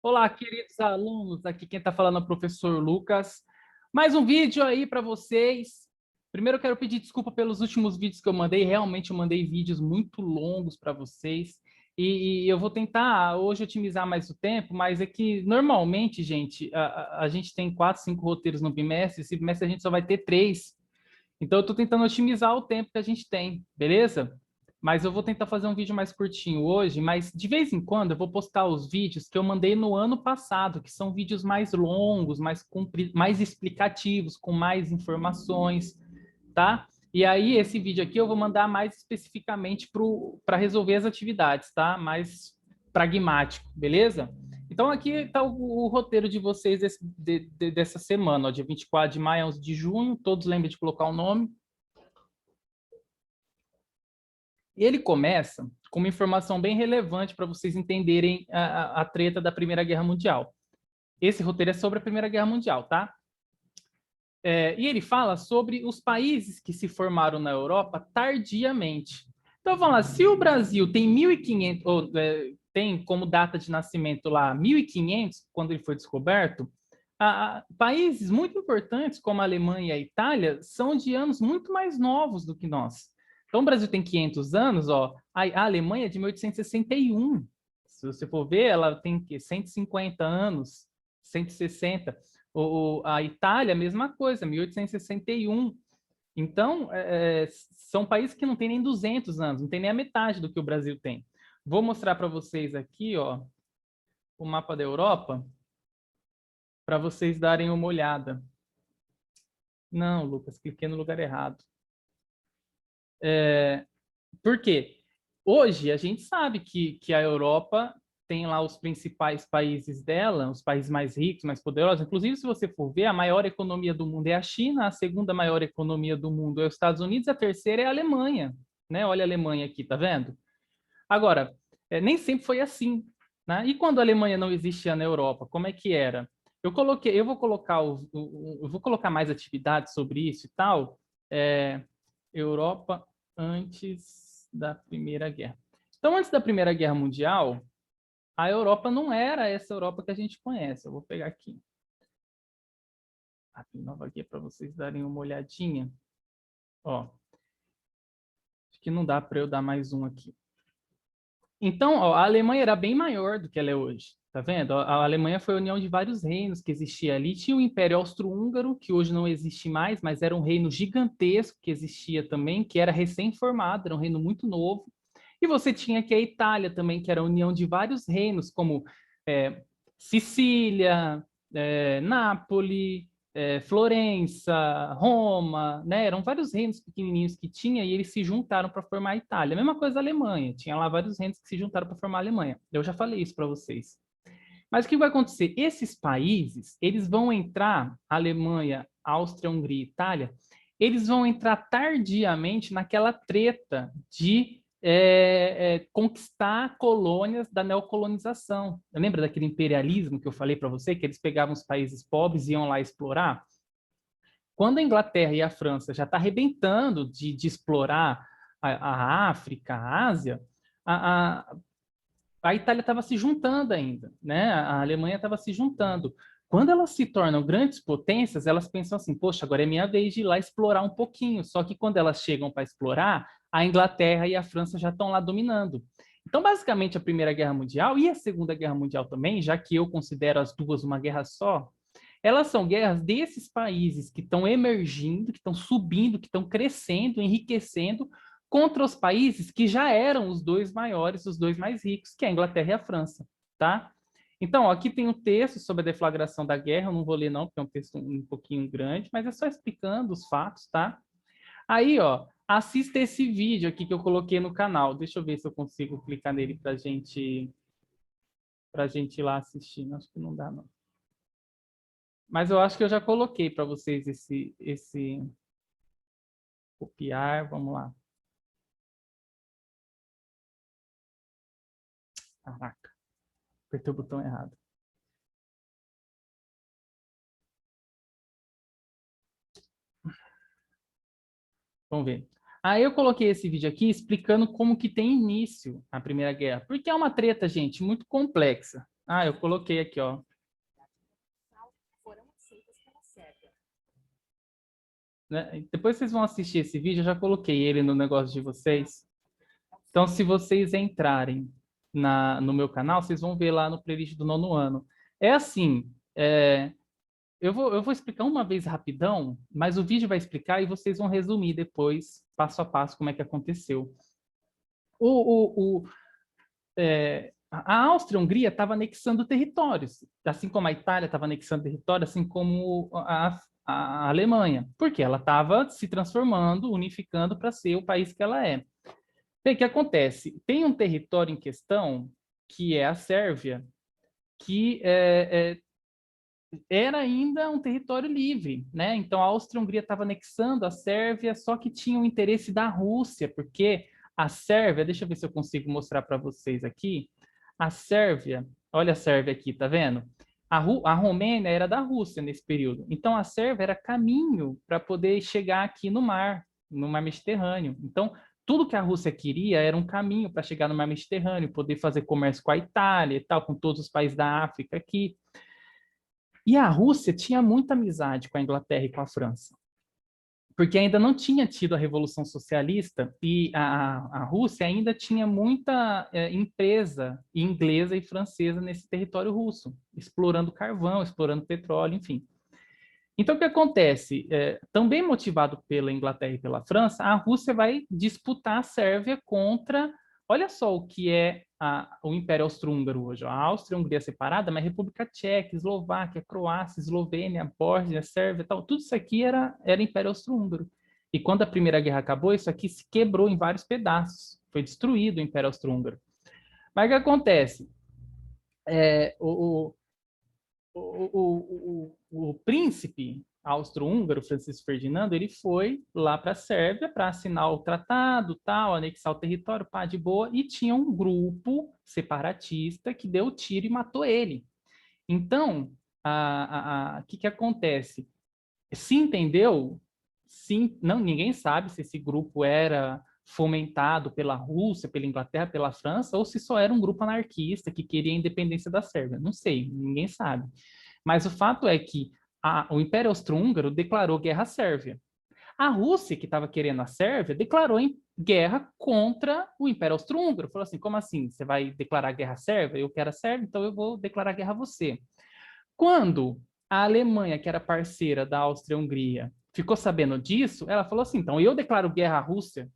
Olá, queridos alunos, aqui quem está falando é o professor Lucas. Mais um vídeo aí para vocês. Primeiro eu quero pedir desculpa pelos últimos vídeos que eu mandei, realmente eu mandei vídeos muito longos para vocês. E eu vou tentar hoje otimizar mais o tempo, mas é que normalmente, gente, a gente tem 4, 5 roteiros no bimestre, esse bimestre a gente só vai ter 3. Então eu estou tentando otimizar o tempo que a gente tem, beleza? Mas eu vou tentar fazer um vídeo mais curtinho hoje, mas de vez em quando eu vou postar os vídeos que eu mandei no ano passado, que são vídeos mais longos, mais explicativos, com mais informações, tá? E aí esse vídeo aqui eu vou mandar mais especificamente para resolver as atividades, tá? Mais pragmático, beleza? Então aqui está o roteiro de vocês dessa semana, ó, dia 24 de maio a 11 de junho, todos lembrem de colocar o nome. E ele começa com uma informação bem relevante para vocês entenderem a treta da Primeira Guerra Mundial. Esse roteiro é sobre a Primeira Guerra Mundial, tá? E ele fala sobre os países que se formaram na Europa tardiamente. Então, vamos lá, se o Brasil tem 1.500, tem como data de nascimento lá 1.500, quando ele foi descoberto, países muito importantes, como a Alemanha e a Itália, são de anos muito mais novos do que nós. Então, o Brasil tem 500 anos, ó, a Alemanha é de 1861. Se você for ver, ela tem 150 anos, 160. A Itália, a mesma coisa, 1861. Então, são países que não têm nem 200 anos, não tem nem a metade do que o Brasil tem. Vou mostrar para vocês aqui, ó, o mapa da Europa, para vocês darem uma olhada. Não, Lucas, cliquei no lugar errado. Por quê? Hoje, a gente sabe que a Europa tem lá os principais países dela, os países mais ricos, mais poderosos. Inclusive, se você for ver, a maior economia do mundo é a China, a segunda maior economia do mundo é os Estados Unidos, a terceira é a Alemanha. Né? Olha a Alemanha aqui, tá vendo? Agora, nem sempre foi assim. Né? E quando a Alemanha não existia na Europa, como é que era? Eu vou colocar mais atividades sobre isso e tal. Europa antes da Primeira Guerra. Então, antes da Primeira Guerra Mundial, a Europa não era essa Europa que a gente conhece. Eu vou pegar aqui. Abrir nova guia para vocês darem uma olhadinha. Ó, acho que não dá para eu dar mais um aqui. Então, ó, a Alemanha era bem maior do que ela é hoje. Tá vendo? A Alemanha foi a união de vários reinos que existia ali. Tinha o Império Austro-Húngaro, que hoje não existe mais, mas era um reino gigantesco que existia também, que era recém-formado, era um reino muito novo. E você tinha aqui a Itália também, que era a união de vários reinos, como Sicília, Nápoles, Florença, Roma, né? Eram vários reinos pequenininhos que tinha e eles se juntaram para formar a Itália. A mesma coisa a Alemanha, tinha lá vários reinos que se juntaram para formar a Alemanha. Eu já falei isso para vocês. Mas o que vai acontecer? Esses países, eles vão entrar, Alemanha, Áustria, Hungria e Itália, eles vão entrar tardiamente naquela treta de conquistar colônias da neocolonização. Lembra daquele imperialismo que eu falei para você, que eles pegavam os países pobres e iam lá explorar? Quando a Inglaterra e a França já estão arrebentando de explorar a África, a Ásia, a, a Itália estava se juntando ainda, né? A Alemanha estava se juntando. Quando elas se tornam grandes potências, elas pensam assim: poxa, agora é minha vez de ir lá explorar um pouquinho. Só que quando elas chegam para explorar, a Inglaterra e a França já estão lá dominando. Então, basicamente, a Primeira Guerra Mundial e a Segunda Guerra Mundial também, já que eu considero as duas uma guerra só, elas são guerras desses países que estão emergindo, que estão subindo, que estão crescendo, enriquecendo, contra os países que já eram os dois maiores, os dois mais ricos, que é a Inglaterra e a França, tá? Então, ó, aqui tem um texto sobre a deflagração da guerra, eu não vou ler não, porque é um texto um pouquinho grande, mas é só explicando os fatos, tá? Aí, ó, assista esse vídeo aqui que eu coloquei no canal. Deixa eu ver se eu consigo clicar nele pra gente ir lá assistir. Acho que não dá, não. Mas eu acho que eu já coloquei para vocês esse copiar, vamos lá. Caraca, apertei o botão errado. Vamos ver. Aí eu coloquei esse vídeo aqui explicando como que tem início a Primeira Guerra. Porque é uma treta, gente, muito complexa. Ah, eu coloquei aqui, ó. Né? Depois vocês vão assistir esse vídeo, eu já coloquei ele no negócio de vocês. Então, se vocês entrarem no meu canal, vocês vão ver lá no playlist do 9º ano. É assim, eu vou explicar uma vez rapidão, mas o vídeo vai explicar e vocês vão resumir depois, passo a passo, como é que aconteceu. A Áustria-Hungria estava anexando territórios, assim como a Itália estava anexando território, assim como a Alemanha, porque ela estava se transformando, unificando para ser o país que ela é. Bem, o que acontece? Tem um território em questão, que é a Sérvia, que era ainda um território livre, né? Então a Áustria-Hungria estava anexando a Sérvia, só que tinha o interesse da Rússia, porque a Sérvia, deixa eu ver se eu consigo mostrar para vocês aqui, a Sérvia, olha a Sérvia aqui, tá vendo? A Romênia era da Rússia nesse período, então a Sérvia era caminho para poder chegar aqui no mar Mediterrâneo. Então tudo que a Rússia queria era um caminho para chegar no mar Mediterrâneo, poder fazer comércio com a Itália e tal, com todos os países da África aqui. E a Rússia tinha muita amizade com a Inglaterra e com a França, porque ainda não tinha tido a Revolução Socialista e a Rússia ainda tinha muita empresa inglesa e francesa nesse território russo, explorando carvão, explorando petróleo, enfim. Então, o que acontece? Também motivado pela Inglaterra e pela França, a Rússia vai disputar a Sérvia contra... Olha só o que é o Império Austro-Húngaro hoje. A Áustria-Hungria separada, mas República Tcheca, Eslováquia, Croácia, Eslovênia, Bósnia, Sérvia, tal, tudo isso aqui era Império Austro-Húngaro. E quando a Primeira Guerra acabou, isso aqui se quebrou em vários pedaços. Foi destruído o Império Austro-Húngaro. Mas o que acontece? O príncipe austro-húngaro, Francisco Ferdinando, ele foi lá para a Sérvia para assinar o tratado, tal, anexar o território, pá, de boa, e tinha um grupo separatista que deu tiro e matou ele. Então, o que acontece? Se entendeu? Sim, não, ninguém sabe se esse grupo era fomentado pela Rússia, pela Inglaterra, pela França, ou se só era um grupo anarquista que queria a independência da Sérvia. Não sei, ninguém sabe. Mas o fato é que o Império Austro-Húngaro declarou guerra à Sérvia. A Rússia, que estava querendo a Sérvia, declarou guerra contra o Império Austro-Húngaro. Falou assim, como assim? Você vai declarar guerra à Sérvia? Eu quero a Sérvia, então eu vou declarar guerra a você. Quando a Alemanha, que era parceira da Áustria-Hungria, ficou sabendo disso, ela falou assim, então eu declaro guerra à Rússia.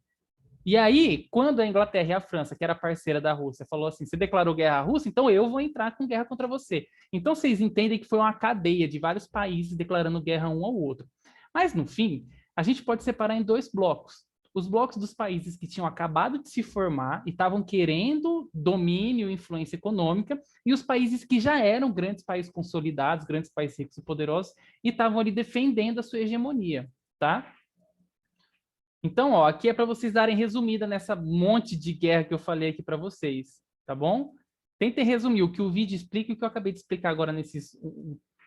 E aí, quando a Inglaterra e a França, que era parceira da Rússia, falou assim, você declarou guerra à Rússia, então eu vou entrar com guerra contra você. Então vocês entendem que foi uma cadeia de vários países declarando guerra um ao outro. Mas no fim, a gente pode separar em dois blocos. Os blocos dos países que tinham acabado de se formar e estavam querendo domínio e influência econômica, e os países que já eram grandes países consolidados, grandes países ricos e poderosos, e estavam ali defendendo a sua hegemonia, tá? Então, ó, aqui é para vocês darem resumida nessa monte de guerra que eu falei aqui para vocês, tá bom? Tentem resumir o que o vídeo explica e o que eu acabei de explicar agora nesses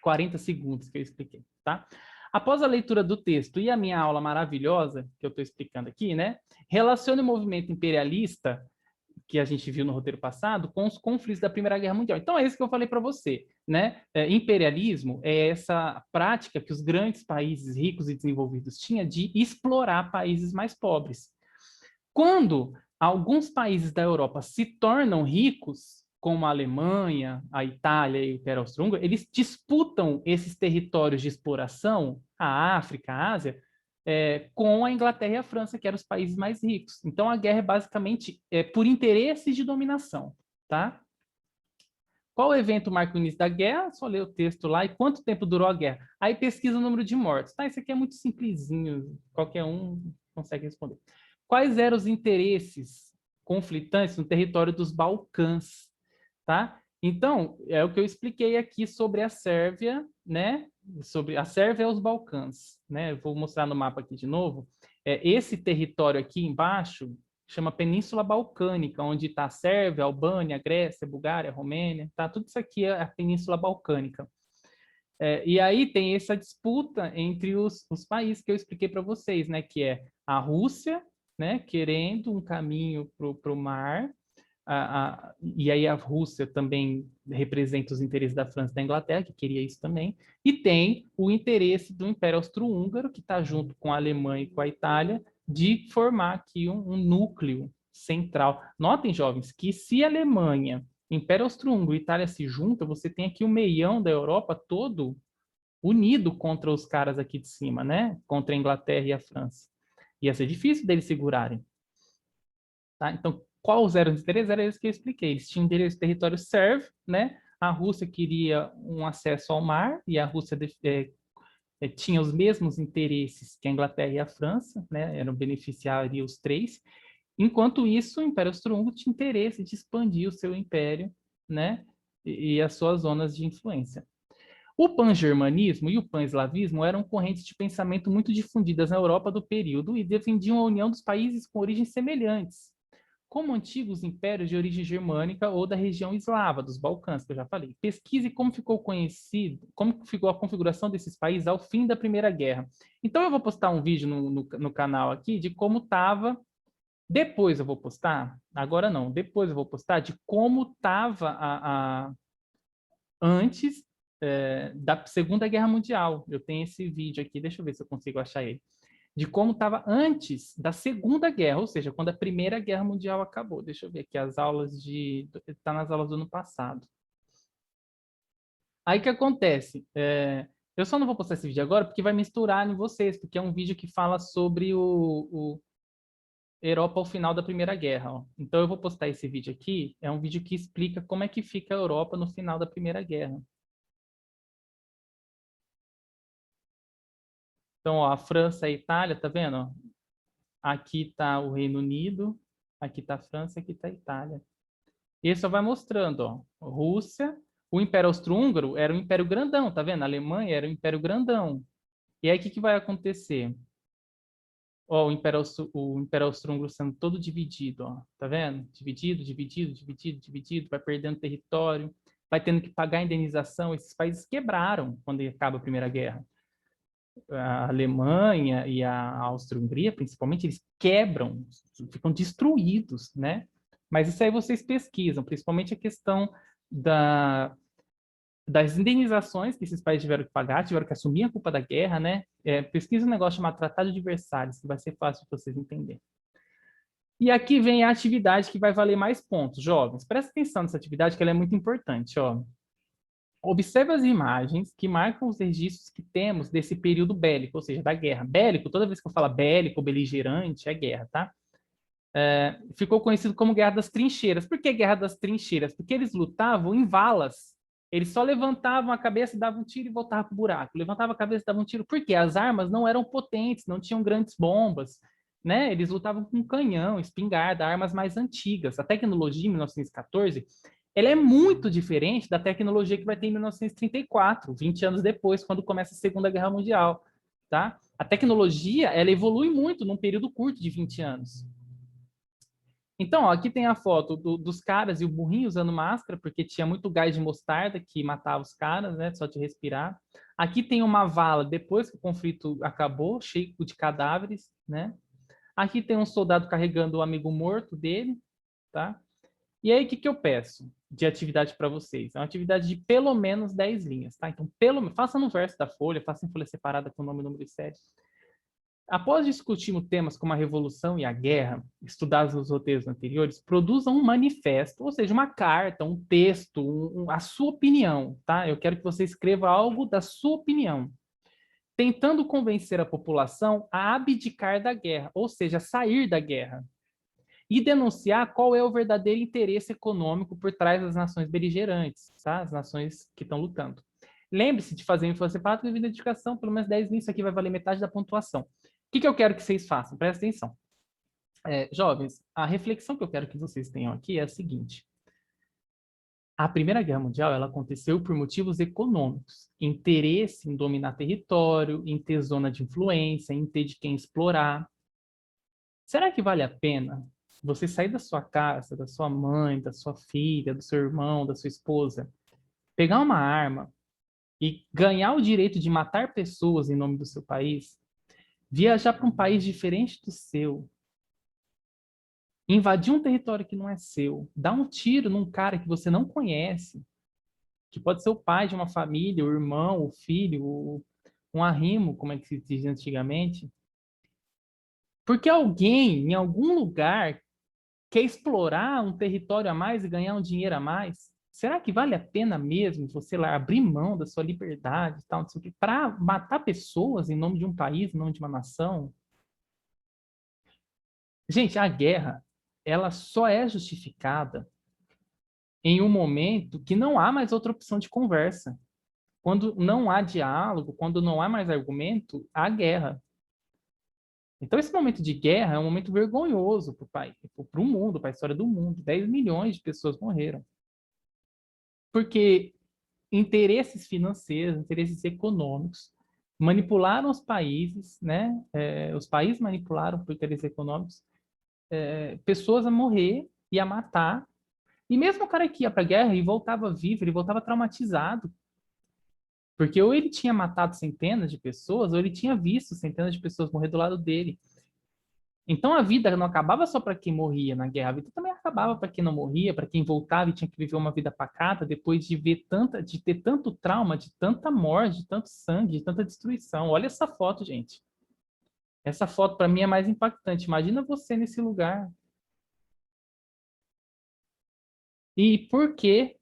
40 segundos que eu expliquei, tá? Após a leitura do texto e a minha aula maravilhosa, que eu estou explicando aqui, né? Relacione o movimento imperialista que a gente viu no roteiro passado com os conflitos da Primeira Guerra Mundial. Então, é isso que eu falei para você, né? Imperialismo é essa prática que os grandes países ricos e desenvolvidos tinham de explorar países mais pobres. Quando alguns países da Europa se tornam ricos, como a Alemanha, a Itália e o Império Austro-Húngaro, eles disputam esses territórios de exploração, a África, a Ásia, com a Inglaterra e a França, que eram os países mais ricos. Então, a guerra é basicamente por interesses de dominação, tá? Qual o evento marca o início da guerra? Só ler o texto lá. E quanto tempo durou a guerra? Aí pesquisa o número de mortos. Tá, isso aqui é muito simplesinho. Qualquer um consegue responder. Quais eram os interesses conflitantes no território dos Balcãs? Tá? Então, é o que eu expliquei aqui sobre a Sérvia, né? Sobre a Sérvia e os Balcãs, né? Eu vou mostrar no mapa aqui de novo. Esse território aqui embaixo chama Península Balcânica, onde está a Sérvia, a Albânia, a Grécia, a Bulgária, a Romênia, tá? Tudo isso aqui é a Península Balcânica. E aí tem essa disputa entre os países que eu expliquei para vocês, né? Que é a Rússia, né? Querendo um caminho para o mar, e aí a Rússia também representa os interesses da França e da Inglaterra, que queria isso também, e tem o interesse do Império Austro-Húngaro, que está junto com a Alemanha e com a Itália, de formar aqui um núcleo central. Notem, jovens, que se a Alemanha, Império Austro-Húngaro e Itália se juntam, você tem aqui o meião da Europa todo unido contra os caras aqui de cima, né? Contra a Inglaterra e a França. Ia ser difícil deles segurarem. Tá? Então, qual os eram os interesses? Era isso que eu expliquei. Eles tinham interesse no território sérvio, né? A Rússia queria um acesso ao mar e a Rússia tinha os mesmos interesses que a Inglaterra e a França, né? Eram beneficiariam os três. Enquanto isso, o Império Austro-Húngaro tinha interesse de expandir o seu império, né? E as suas zonas de influência. O pan-germanismo e o pan-eslavismo eram correntes de pensamento muito difundidas na Europa do período e defendiam a união dos países com origens semelhantes, como antigos impérios de origem germânica ou da região eslava, dos Balcãs, que eu já falei. Pesquise como ficou conhecido, como ficou a configuração desses países ao fim da Primeira Guerra. Então, eu vou postar um vídeo no canal aqui de como estava. Depois eu vou postar, agora não, depois eu vou postar de como estava antes da Segunda Guerra Mundial. Eu tenho esse vídeo aqui, deixa eu ver se eu consigo achar ele. De como estava antes da Segunda Guerra, ou seja, quando a Primeira Guerra Mundial acabou. Deixa eu ver aqui as aulas está nas aulas do ano passado. Aí o que acontece? Eu só não vou postar esse vídeo agora porque vai misturar em vocês, porque é um vídeo que fala sobre o Europa ao final da Primeira Guerra. Ó. Então eu vou postar esse vídeo aqui, é um vídeo que explica como é que fica a Europa no final da Primeira Guerra. Então, ó, a França e a Itália, tá vendo? Aqui está o Reino Unido, aqui está a França, aqui está a Itália. E ele só vai mostrando, ó, Rússia, o Império Austro-Húngaro era um império grandão, tá vendo? A Alemanha era um império grandão. E aí o que, que vai acontecer? Ó, o Império Austro-Húngaro sendo todo dividido, ó, tá vendo? Dividido, dividido, dividido, dividido, vai perdendo território, vai tendo que pagar indenização. Esses países quebraram quando acaba a Primeira Guerra. A Alemanha e a Áustria-Hungria, principalmente, eles quebram, ficam destruídos, né? Mas isso aí vocês pesquisam, principalmente a questão das indenizações que esses países tiveram que pagar, tiveram que assumir a culpa da guerra, né? Pesquisa um negócio chamado Tratado de Versalhes, que vai ser fácil de vocês entenderem. E aqui vem a atividade que vai valer mais pontos, jovens. Presta atenção nessa atividade, que ela é muito importante, ó. Observe as imagens que marcam os registros que temos desse período bélico, ou seja, da guerra. Bélico, toda vez que eu falo bélico, beligerante, é guerra, tá? Ficou conhecido como Guerra das Trincheiras. Por que Guerra das Trincheiras? Porque eles lutavam em valas. Eles só levantavam a cabeça, davam um tiro e voltavam para o buraco. Levantavam a cabeça, davam um tiro. Por quê? As armas não eram potentes, não tinham grandes bombas. Né? Eles lutavam com canhão, espingarda, armas mais antigas. A tecnologia em 1914 ela é muito diferente da tecnologia que vai ter em 1934, 20 anos depois, quando começa a Segunda Guerra Mundial. Tá? A tecnologia ela evolui muito num período curto de 20 anos. Então, ó, aqui tem a foto dos caras e o burrinho usando máscara, porque tinha muito gás de mostarda que matava os caras, né, só de respirar. Aqui tem uma vala, depois que o conflito acabou, cheio de cadáveres, né? Aqui tem um soldado carregando o amigo morto dele, tá? E aí, o que, que eu peço de atividade para vocês? É uma atividade de pelo menos 10 linhas, tá? Então, faça no verso da folha, faça em folha separada com o nome e número de série. Após discutirmos temas como a Revolução e a Guerra, estudados nos roteiros anteriores, produzam um manifesto, ou seja, uma carta, um texto, a sua opinião, tá? Eu quero que você escreva algo da sua opinião, tentando convencer a população a abdicar da guerra, ou seja, sair da guerra, e denunciar qual é o verdadeiro interesse econômico por trás das nações beligerantes, tá? As nações que estão lutando. Lembre-se de fazer info separada e identificação, pelo menos 10 linhas, isso aqui vai valer metade da pontuação. O que eu quero que vocês façam? Presta atenção. Jovens, a reflexão que eu quero que vocês tenham aqui é a seguinte. A Primeira Guerra Mundial ela aconteceu por motivos econômicos. Interesse em dominar território, em ter zona de influência, em ter de quem explorar. Será que vale a pena você sair da sua casa, da sua mãe, da sua filha, do seu irmão, da sua esposa, pegar uma arma e ganhar o direito de matar pessoas em nome do seu país, viajar para um país diferente do seu, Invadir um território que não é seu, dar um tiro num cara que você não conhece, que pode ser o pai de uma família, o irmão, o filho, um arrimo, como é que se diz antigamente, porque alguém, em algum lugar, quer explorar um território a mais e ganhar um dinheiro a mais? Será que vale a pena mesmo você lá abrir mão da sua liberdade e tal, para matar pessoas em nome de um país, em nome de uma nação? Gente, a guerra, ela só é justificada em um momento que não há mais outra opção de conversa. Quando não há diálogo, quando não há mais argumento, há guerra. Então, esse momento de guerra é um momento vergonhoso para o país, para o mundo, para a história do mundo. 10 milhões de pessoas morreram. Porque interesses financeiros, interesses econômicos manipularam os países, né? Os países manipularam por interesses econômicos, pessoas a morrer e a matar. E mesmo o cara que ia para a guerra e voltava vivo, ele voltava traumatizado. Porque ou ele tinha matado centenas de pessoas, ou ele tinha visto centenas de pessoas morrer do lado dele. Então a vida não acabava só para quem morria na guerra, a vida também acabava para quem não morria, para quem voltava e tinha que viver uma vida pacata depois de ver de ter tanto trauma, de tanta morte, de tanto sangue, de tanta destruição. Olha essa foto, gente. Essa foto para mim é mais impactante. Imagina você nesse lugar. E por quê?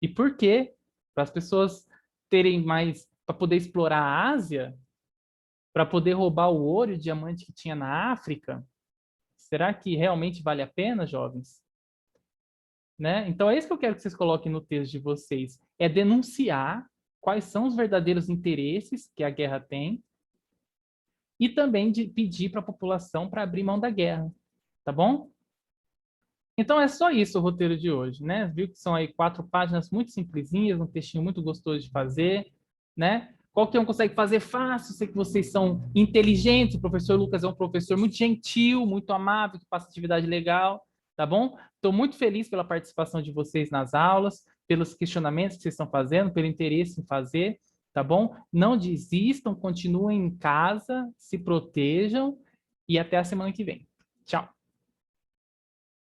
E por quê? Para as pessoas terem mais, para poder explorar a Ásia, para poder roubar o ouro e o diamante que tinha na África? Será que realmente vale a pena, jovens? Né? Então é isso que eu quero que vocês coloquem no texto de vocês, é denunciar quais são os verdadeiros interesses que a guerra tem e também de pedir para a população para abrir mão da guerra, tá bom? Então é só isso o roteiro de hoje, né? Viu que são aí 4 páginas muito simplesinhas, um textinho muito gostoso de fazer, né? Qualquer um consegue fazer fácil, sei que vocês são inteligentes, o professor Lucas é um professor muito gentil, muito amável, que passa atividade legal, tá bom? Estou muito feliz pela participação de vocês nas aulas, pelos questionamentos que vocês estão fazendo, pelo interesse em fazer, tá bom? Não desistam, continuem em casa, se protejam e até a semana que vem. Tchau!